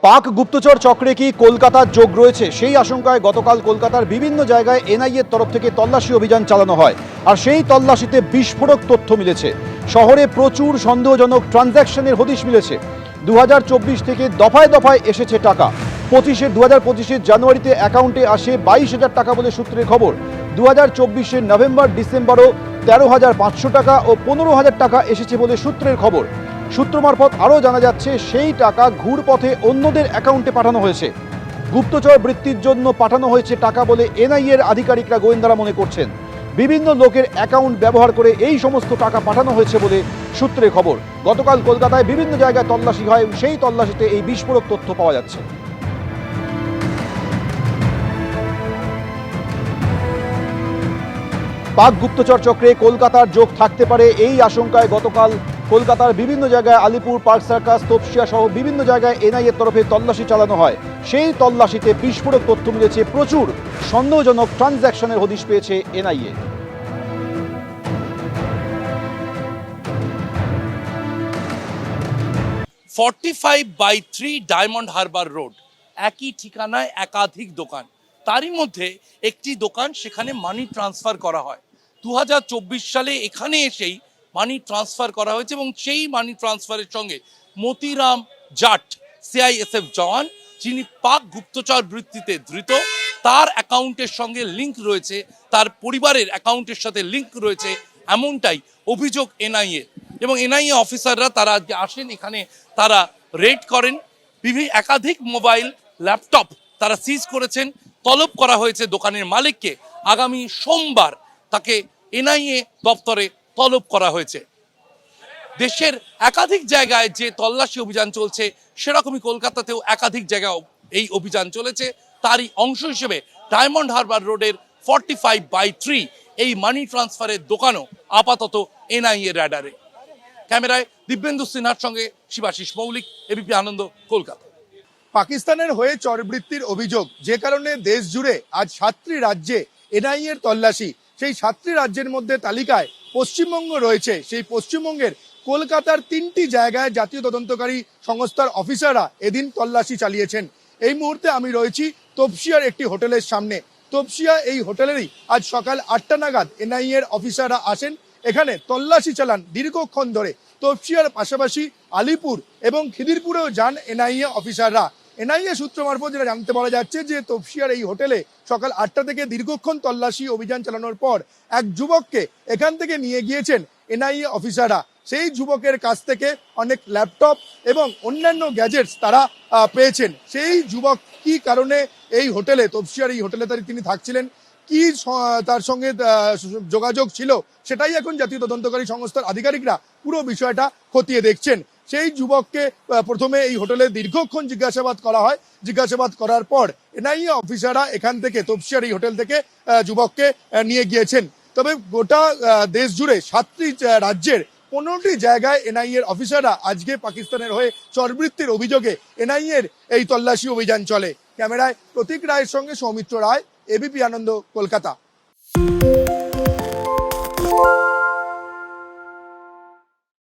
পাক গুপ্তচর চক্রে কি কলকাতার যোগ রয়েছে, সেই আশঙ্কায় গতকাল কলকাতার বিভিন্ন জায়গায় এনআইএর তরফ থেকে তল্লাশি অভিযান চালানো হয়। আর সেই তল্লাশিতে বিস্ফোরক তথ্য মিলেছে। শহরে প্রচুর সন্দেহজনক ট্রানজ্যাকশনের হদিশ মিলেছে। 2024 থেকে দফায় দফায় এসেছে টাকা। 2025 জানুয়ারিতে অ্যাকাউন্টে আসে 22,000 টাকা বলে সূত্রের খবর। 2024 নভেম্বর ডিসেম্বরও 13,500 টাকা ও 15,000 টাকা এসেছে বলে সূত্রের খবর। সূত্র মারফত আরও জানা যাচ্ছে, সেই টাকা ঘুরপথে অন্যদের অ্যাকাউন্টে পাঠানো হয়েছে। গুপ্তচর বৃত্তির জন্য পাঠানো হয়েছে টাকা বলে এনআইএর আধিকারিকরা গোয়েন্দারা মনে করছেন। বিভিন্ন লোকের অ্যাকাউন্ট ব্যবহার করে এই সমস্ত টাকা পাঠানো হয়েছে বলে সূত্রে খবর। গতকাল কলকাতায় বিভিন্ন জায়গায় তল্লাশি হয়, সেই তল্লাশিতে এই বিস্ফোরক তথ্য পাওয়া যাচ্ছে। পাক গুপ্তচর চক্রে কলকাতার যোগ থাকতে পারে, এই আশঙ্কায় গতকাল কলকাতার বিভিন্ন জায়গায় আলিপুর, পার্ক সার্কাস, তপসিয়া সহ বিভিন্ন জায়গায় এনআইএর তরফে তল্লাশি চালানো হয়। সেই তল্লাশিতে বিস্ফোরক তথ্য মিলেছে। প্রচুর সন্দেহজনক ট্রানজ্যাকশনের হদিশ পেয়েছে এনআইএ। 45/3 ডায়মন্ড হারবার রোড, একই ঠিকানায় একাধিক দোকান। তারই মধ্যে একটি দোকান, সেখানে মানি ট্রান্সফার করা হয়। 2024 সালে এখানে এসেই মানি ট্রান্সফার করা হয়েছে এবং সেই মানি ট্রান্সফারের সঙ্গে মতিরাম জাট, সিআইএসএফ জওয়ান, যিনি পাক গুপ্তচর বৃত্তিতে ধৃত, তার অ্যাকাউন্টের সঙ্গে লিঙ্ক রয়েছে, তার পরিবারের অ্যাকাউন্টের সাথে লিঙ্ক রয়েছে, এমনটাই অভিযোগ এনআইএ। এবং এনআইএ অফিসাররা তারা আজকে আসেন, এখানে তারা রেড করেন। একাধিক মোবাইল, ল্যাপটপ তারা সিজ করেছেন। তলব করা হয়েছে দোকানের মালিককে। আগামী সোমবার তাকে এনআইএ দপ্তরে তলব করা হয়েছে। দেশের একাধিক জায়গায় যে তল্লাশি অভিযান চলছে, সেরকমই কলকাতাতেও একাধিক জায়গায় এই অভিযান চলেছে। তারই অংশ হিসেবে ডায়মন্ড হারবার রোডের 45/3 এই মানি ট্রান্সফারের দোকানও আপাতত এনআইএ র্যাডারে। ক্যামেরায় দিব্যেন্দু সিনহার সঙ্গে শিবাশিস মৌলিক, এবিপি আনন্দ, কলকাতা। পাকিস্তানের হয়ে চরবৃত্তির অভিযোগ, যে কারণে দেশ জুড়ে আজ 7টি রাজ্যে এনআইএর তল্লাশি। সেই 7টি রাজ্যের মধ্যে তালিকায় পশ্চিমবঙ্গ রয়েছে। সেই পশ্চিমবঙ্গের কলকাতার 3টি জায়গায় জাতীয় তদন্তকারী সংস্থার অফিসাররা এদিন তল্লাশি চালিয়েছেন। এই মুহূর্তে আমি রয়েছি তপসিয়ার একটি হোটেলের সামনে। তপসিয়া এই হোটেলেরই আজ সকাল 8টা নাগাদ এনআইএর অফিসাররা আসেন, এখানে তল্লাশি চালান দীর্ঘক্ষণ ধরে। তপসিয়ার পাশাপাশি আলিপুর এবং খিদিরপুরেও যান এনআইএ অফিসাররা। এনআইএ সূত্র মারফত যেটা জানতে পারা যাচ্ছে, যে তপসিয়ার এই হোটেলে সকাল 8টা থেকে দীর্ঘক্ষণ তল্লাশি অভিযান চালানোর পর এক যুবককে এখান থেকে নিয়ে গিয়েছেন এনআইএ অফিসাররা। সেই যুবকের কাছ থেকে অনেক ল্যাপটপ এবং অন্যান্য গ্যাজেটস তারা পেয়েছেন। সেই যুবক কি কারণে এই হোটেলে, তপসিয়ার এই হোটেলে তিনি থাকছিলেন, কি তার সঙ্গে যোগাযোগ ছিল, সেটাই এখন জাতীয় তদন্তকারী সংস্থার আধিকারিকরা পুরো বিষয়টা খতিয়ে দেখছেন। সেই যুবককে প্রথমে এই হোটেলে দীর্ঘক্ষণ জিজ্ঞাসাবাদ করা হয়। জিজ্ঞাসাবাদ করার পর এনআইএ অফিসাররা এখান থেকে, তপসিয়ার এই হোটেল থেকে যুবককে নিয়ে গিয়েছেন। তবে গোটা দেশ জুড়ে 7টি রাজ্যের 15টি জায়গায় এনআইএর অফিসাররা আজকে পাকিস্তানের হয়ে চরবৃত্তির অভিযোগে এনআইএর এই তল্লাশি অভিযান চলে। ক্যামেরায় প্রতীক রায়ের সঙ্গে সৌমিত্র রায়, এবিপি আনন্দ, কলকাতা।